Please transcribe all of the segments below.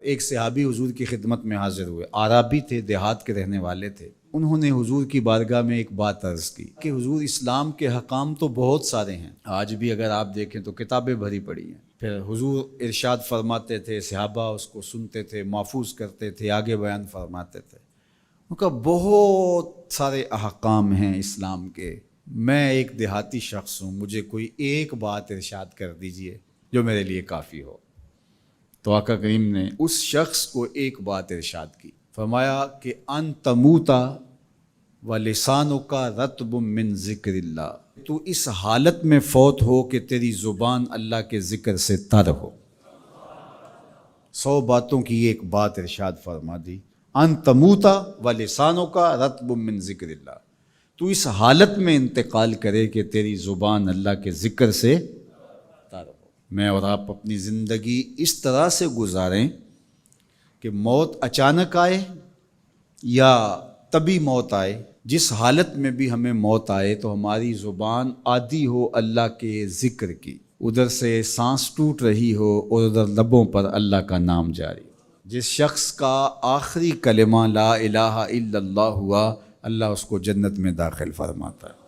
ایک صحابی حضور کی خدمت میں حاضر ہوئے، عرابی تھے، دیہات کے رہنے والے تھے۔ انہوں نے حضور کی بارگاہ میں ایک بات عرض کی کہ حضور اسلام کے حکام تو بہت سارے ہیں، آج بھی اگر آپ دیکھیں تو کتابیں بھری پڑی ہیں۔ پھر حضور ارشاد فرماتے تھے، صحابہ اس کو سنتے تھے، محفوظ کرتے تھے، آگے بیان فرماتے تھے۔ ان کا بہت سارے احکام ہیں اسلام کے، میں ایک دیہاتی شخص ہوں، مجھے کوئی ایک بات ارشاد کر دیجئے جو میرے لیے کافی ہو۔ تو آقا کریم نے اس شخص کو ایک بات ارشاد کی، فرمایا کہ ان تموتا و لسانک رطب من ذکر اللہ، تو اس حالت میں فوت ہو کہ تیری زبان اللہ کے ذکر سے تر ہو۔ 100 باتوں کی ایک بات ارشاد فرما دی، ان تموتا و لسانک رطب من ذکر اللہ، تو اس حالت میں انتقال کرے کہ تیری زبان اللہ کے ذکر سے تر ہو۔ میں اور آپ اپنی زندگی اس طرح سے گزاریں کہ موت اچانک آئے یا طبی موت آئے، جس حالت میں بھی ہمیں موت آئے تو ہماری زبان عادی ہو اللہ کے ذکر کی، ادھر سے سانس ٹوٹ رہی ہو اور ادھر لبوں پر اللہ کا نام جاری ہو۔ جس شخص کا آخری کلمہ لا الہ الا اللہ ہوا، اللہ اس کو جنت میں داخل فرماتا ہے۔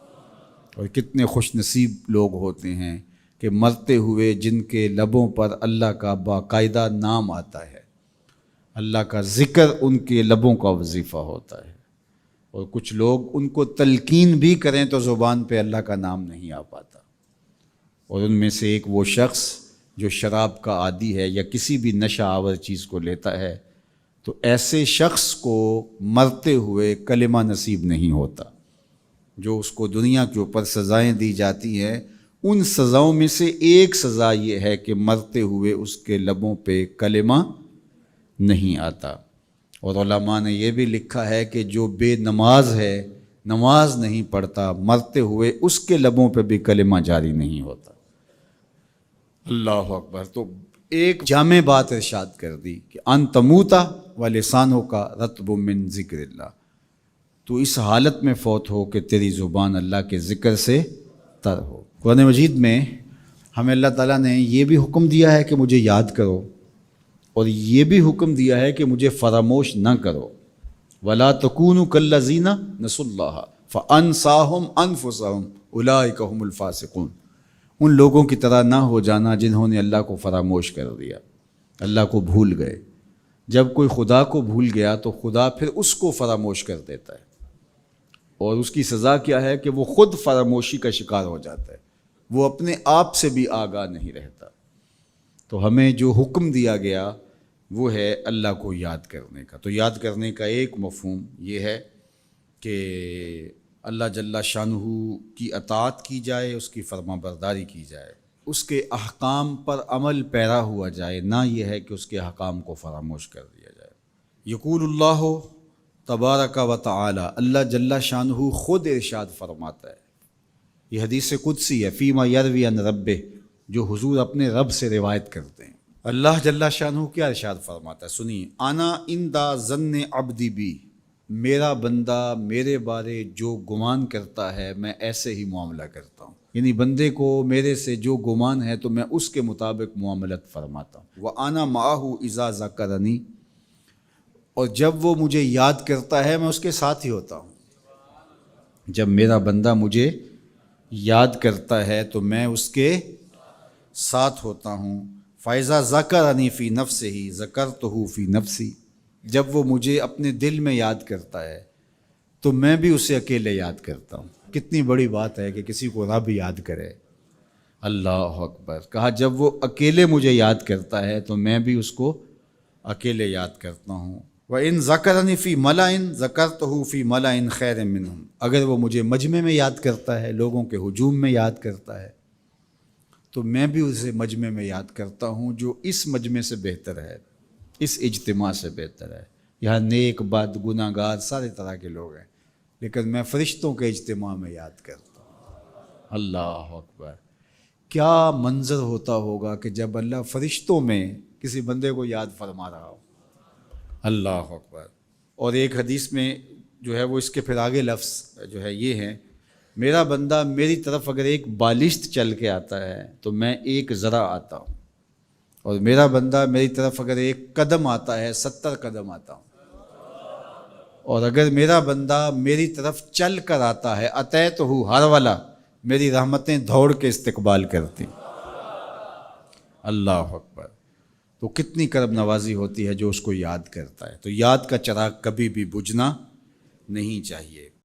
اور کتنے خوش نصیب لوگ ہوتے ہیں کہ مرتے ہوئے جن کے لبوں پر اللہ کا باقاعدہ نام آتا ہے، اللہ کا ذکر ان کے لبوں کا وظیفہ ہوتا ہے۔ اور کچھ لوگ ان کو تلقین بھی کریں تو زبان پہ اللہ کا نام نہیں آ پاتا۔ اور ان میں سے ایک وہ شخص جو شراب کا عادی ہے یا کسی بھی نشہ آور چیز کو لیتا ہے، تو ایسے شخص کو مرتے ہوئے کلمہ نصیب نہیں ہوتا۔ جو اس کو دنیا کے اوپر سزائیں دی جاتی ہیں، ان سزاؤں میں سے ایک سزا یہ ہے کہ مرتے ہوئے اس کے لبوں پہ کلمہ نہیں آتا۔ اور علماء نے یہ بھی لکھا ہے کہ جو بے نماز ہے، نماز نہیں پڑھتا، مرتے ہوئے اس کے لبوں پہ بھی کلمہ جاری نہیں ہوتا۔ اللہ اکبر۔ تو ایک جامع بات ارشاد کر دی کہ ان تموتا و لسانک رطب من ذکر اللہ، تو اس حالت میں فوت ہو کہ تیری زبان اللہ کے ذکر سے تر ہو۔ قرآن مجید میں ہمیں اللہ تعالیٰ نے یہ بھی حکم دیا ہے کہ مجھے یاد کرو، اور یہ بھی حکم دیا ہے کہ مجھے فراموش نہ کرو۔ وَلَا تَكُونُوا كَالَّذِينَ نَسُوا اللَّهَ فَأَنسَاهُمْ أَنفُسَهُمْ أُولَٰئِكَ هُمُ الْفَاسِقُونَ، ان لوگوں کی طرح نہ ہو جانا جنہوں نے اللہ کو فراموش کر دیا، اللہ کو بھول گئے۔ جب کوئی خدا کو بھول گیا تو خدا پھر اس کو فراموش کر دیتا ہے، اور اس کی سزا کیا ہے کہ وہ خود فراموشی کا شکار ہو جاتا ہے، وہ اپنے آپ سے بھی آگاہ نہیں رہتا۔ تو ہمیں جو حکم دیا گیا وہ ہے اللہ کو یاد کرنے کا۔ تو یاد کرنے کا ایک مفہوم یہ ہے کہ اللہ جل شانہ کی اطاعت کی جائے، اس کی فرما برداری کی جائے، اس کے احکام پر عمل پیرا ہوا جائے، نہ یہ ہے کہ اس کے احکام کو فراموش کر دیا جائے۔ یقول اللہ تبارک و تعالی، اللہ جل شانہ خود ارشاد فرماتا ہے، یہ حدیث قدسی ہے، فیما یروی عن ربہ، جو حضور اپنے رب سے روایت کرتے ہیں۔ اللہ جل شانہ کیا ارشاد فرماتا ہے، سنیے، انا عند ظن عبدی بی، میرا بندہ میرے بارے جو گمان کرتا ہے میں ایسے ہی معاملہ کرتا ہوں، یعنی بندے کو میرے سے جو گمان ہے تو میں اس کے مطابق معاملت فرماتا ہوں۔ وَأَنَا مَعَهُ إِذَا ذَكَرَنِي، اور جب وہ مجھے یاد کرتا ہے میں اس کے ساتھ ہی ہوتا ہوں۔ جب میرا بندہ مجھے یاد کرتا ہے تو میں اس کے ساتھ ہوتا ہوں۔ فَإِذَا ذَكَرَنِي فِي نَفْسِهِ ذَكَرْتُهُ فِي نَفْسِي، جب وہ مجھے اپنے دل میں یاد کرتا ہے تو میں بھی اسے اکیلے یاد کرتا ہوں۔ کتنی بڑی بات ہے کہ کسی کو رب یاد کرے، اللہ اکبر۔ کہا جب وہ اکیلے مجھے یاد کرتا ہے تو میں بھی اس کو اکیلے یاد کرتا ہوں۔ وَإِن ذَكَرَنِي فِي مَلَئٍ ذَكَرْتُهُ فِي مَلَئٍ خَيْرٍ مِّنْهُمْ، اگر وہ مجھے مجمع میں یاد کرتا ہے، لوگوں کے ہجوم میں یاد کرتا ہے، تو میں بھی اسے مجمع میں یاد کرتا ہوں جو اس مجمع سے بہتر ہے، اس اجتماع سے بہتر ہے۔ یہاں نیک بد گناہ گار سارے طرح کے لوگ ہیں، لیکن میں فرشتوں کے اجتماع میں یاد کرتا ہوں۔ اللہ اکبر۔ کیا منظر ہوتا ہوگا کہ جب اللہ فرشتوں میں کسی بندے کو یاد فرما رہا ہو، اللہ اکبر۔ اور ایک حدیث میں جو ہے وہ اس کے پھر آگے لفظ جو ہے یہ ہیں، میرا بندہ میری طرف اگر ایک بالشت چل کے آتا ہے تو میں ایک ذرا آتا ہوں، اور میرا بندہ میری طرف اگر 1 قدم آتا ہے 70 قدم آتا ہوں، اور اگر میرا بندہ میری طرف چل کر آتا ہے اتیت ہو ہر والا، میری رحمتیں دوڑ کے استقبال کرتی۔ اللہ اکبر! تو کتنی کرم نوازی ہوتی ہے جو اس کو یاد کرتا ہے۔ تو یاد کا چراغ کبھی بھی بجھنا نہیں چاہیے۔